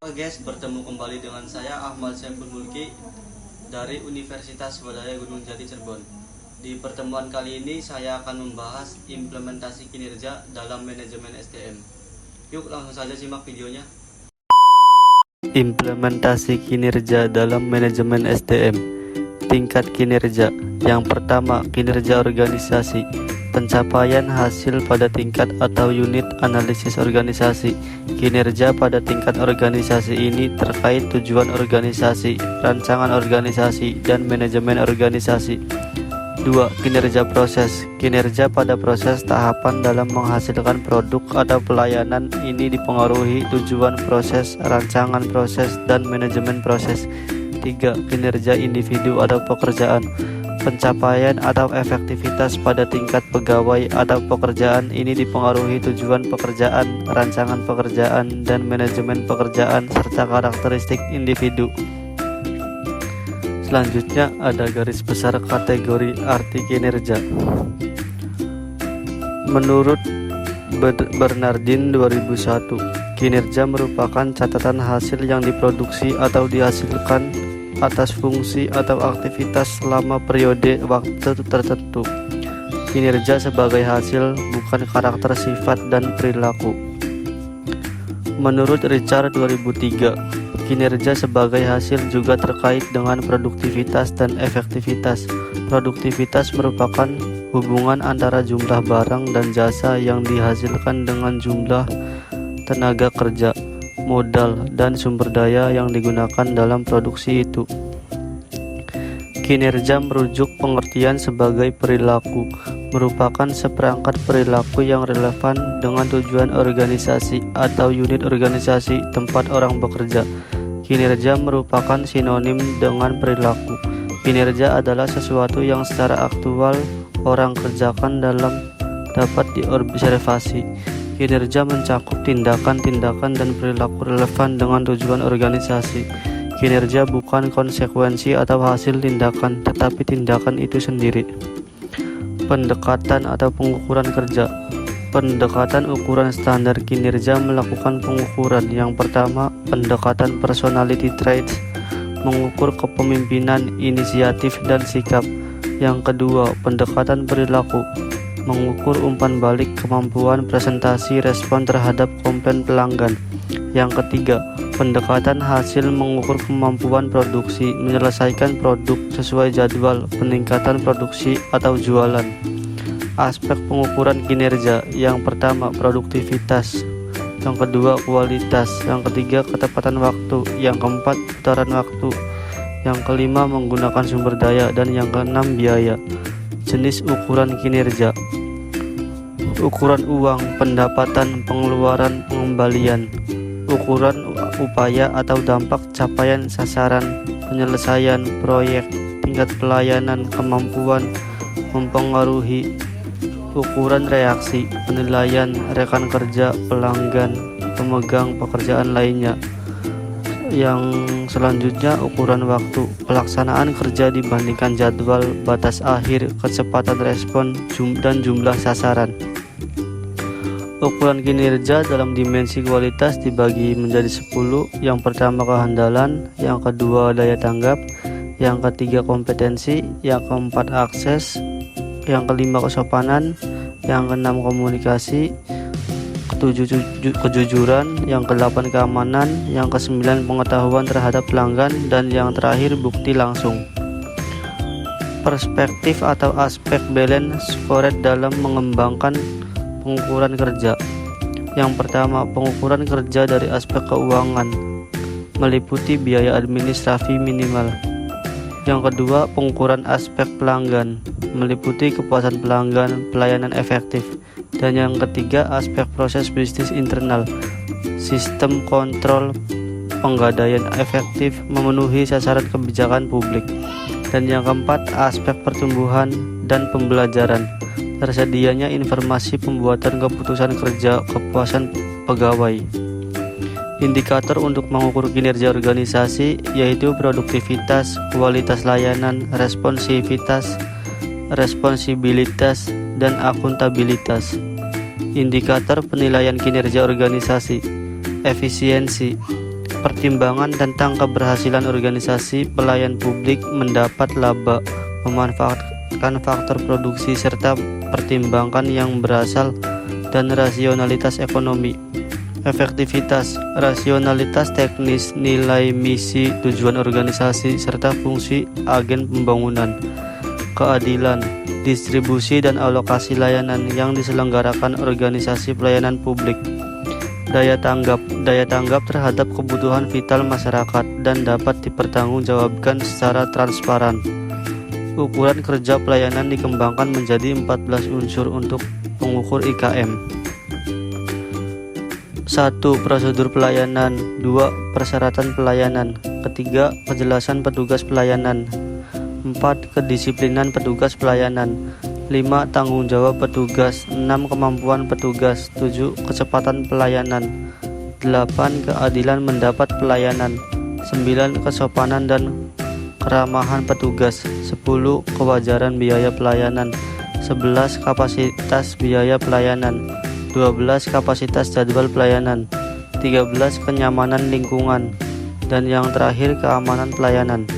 Halo guys, bertemu kembali dengan saya Ahmad Saiful Mulki dari Universitas Swadaya Gunung Jati Cirebon. Di pertemuan kali ini saya akan membahas implementasi kinerja dalam manajemen SDM. Yuk langsung saja simak videonya. Implementasi kinerja dalam manajemen SDM. Tingkat kinerja. Yang pertama, kinerja organisasi. Pencapaian hasil pada tingkat atau unit analisis organisasi. Kinerja pada tingkat organisasi ini terkait tujuan organisasi, rancangan organisasi, dan manajemen organisasi. 2. Kinerja proses. Kinerja pada proses tahapan dalam menghasilkan produk atau pelayanan ini dipengaruhi tujuan proses, rancangan proses, dan manajemen proses. 3. Kinerja individu atau pekerjaan. Pencapaian atau efektivitas pada tingkat pegawai atau pekerjaan ini dipengaruhi tujuan pekerjaan, rancangan pekerjaan, dan manajemen pekerjaan serta karakteristik individu. Selanjutnya ada garis besar kategori arti kinerja. Menurut Bernardin 2001, kinerja merupakan catatan hasil yang diproduksi atau dihasilkan atas fungsi atau aktivitas selama periode waktu tertentu. Kinerja sebagai hasil, bukan karakter, sifat, dan perilaku. Menurut Richard 2003, kinerja sebagai hasil juga terkait dengan produktivitas dan efektivitas. Produktivitas merupakan hubungan antara jumlah barang dan jasa yang dihasilkan dengan jumlah tenaga kerja, modal, dan sumber daya yang digunakan dalam produksi itu. Kinerja merujuk pengertian sebagai perilaku, merupakan seperangkat perilaku yang relevan dengan tujuan organisasi atau unit organisasi tempat orang bekerja. Kinerja merupakan sinonim dengan perilaku. Kinerja adalah sesuatu yang secara aktual orang kerjakan dapat diobservasi. Kinerja mencakup tindakan-tindakan dan perilaku relevan dengan tujuan organisasi. Kinerja bukan konsekuensi atau hasil tindakan, tetapi tindakan itu sendiri. Pendekatan atau pengukuran kerja. Pendekatan ukuran standar kinerja melakukan pengukuran. Yang pertama, pendekatan personality traits, mengukur kepemimpinan, inisiatif, dan sikap. Yang kedua, pendekatan perilaku, mengukur umpan balik, kemampuan presentasi, respon terhadap komplain pelanggan. Yang ketiga, pendekatan hasil, mengukur kemampuan produksi, menyelesaikan produk sesuai jadwal, peningkatan produksi atau jualan. Aspek pengukuran kinerja. Yang pertama, produktivitas. Yang kedua, kualitas. Yang ketiga, ketepatan waktu. Yang keempat, putaran waktu. Yang kelima, menggunakan sumber daya. Dan yang keenam, biaya. Jenis ukuran kinerja. Ukuran uang, pendapatan, pengeluaran, pengembalian. Ukuran upaya atau dampak capaian sasaran, penyelesaian proyek, tingkat pelayanan, kemampuan mempengaruhi. Ukuran reaksi, penilaian rekan kerja, pelanggan, pemegang pekerjaan lainnya. Yang selanjutnya, ukuran waktu, pelaksanaan kerja dibandingkan jadwal, batas akhir, kecepatan respon, dan jumlah sasaran. Ukuran kinerja dalam dimensi kualitas dibagi menjadi 10. Yang pertama, kehandalan. Yang kedua, daya tanggap. Yang ketiga, kompetensi. Yang keempat, akses. Yang kelima, kesopanan. Yang keenam, komunikasi. Ketujuh, kejujuran. Yang kedelapan, keamanan. Yang kesembilan, pengetahuan terhadap pelanggan. Dan yang terakhir, bukti langsung. Perspektif atau aspek balance scored dalam mengembangkan pengukuran kerja. Yang pertama, pengukuran kerja dari aspek keuangan, meliputi biaya administrasi minimal. Yang kedua, pengukuran aspek pelanggan, meliputi kepuasan pelanggan, pelayanan efektif. Dan yang ketiga, aspek proses bisnis internal, sistem kontrol penggadaian efektif, memenuhi sasaran kebijakan publik. Dan yang keempat, aspek pertumbuhan dan pembelajaran, tersedianya informasi pembuatan keputusan kerja, kepuasan pegawai. Indikator untuk mengukur kinerja organisasi yaitu produktivitas, kualitas layanan, responsivitas, responsibilitas, dan akuntabilitas. Indikator penilaian kinerja organisasi, efisiensi, Pertimbangan tentang keberhasilan organisasi pelayan publik mendapat laba, memanfaatkan faktor produksi serta pertimbangan yang berasal dan rasionalitas ekonomi. Efektivitas, rasionalitas teknis, nilai misi, tujuan organisasi, serta fungsi agen pembangunan. Keadilan, distribusi dan alokasi layanan yang diselenggarakan organisasi pelayanan publik. Daya tanggap terhadap kebutuhan vital masyarakat dan dapat dipertanggungjawabkan secara transparan. Ukuran kerja pelayanan dikembangkan menjadi 14 unsur untuk pengukur IKM. 1. Prosedur pelayanan. 2. Persyaratan pelayanan. 3. Kejelasan petugas pelayanan. 4. Kedisiplinan petugas pelayanan. 5. Tanggung jawab petugas. 6. Kemampuan petugas. 7. Kecepatan pelayanan. 8. Keadilan mendapat pelayanan. 9. Kesopanan dan keramahan petugas. 10. Kewajaran biaya pelayanan. 11. Kapasitas biaya pelayanan. 12. Kapasitas jadwal pelayanan. 13. Kenyamanan lingkungan. Dan yang terakhir, keamanan pelayanan.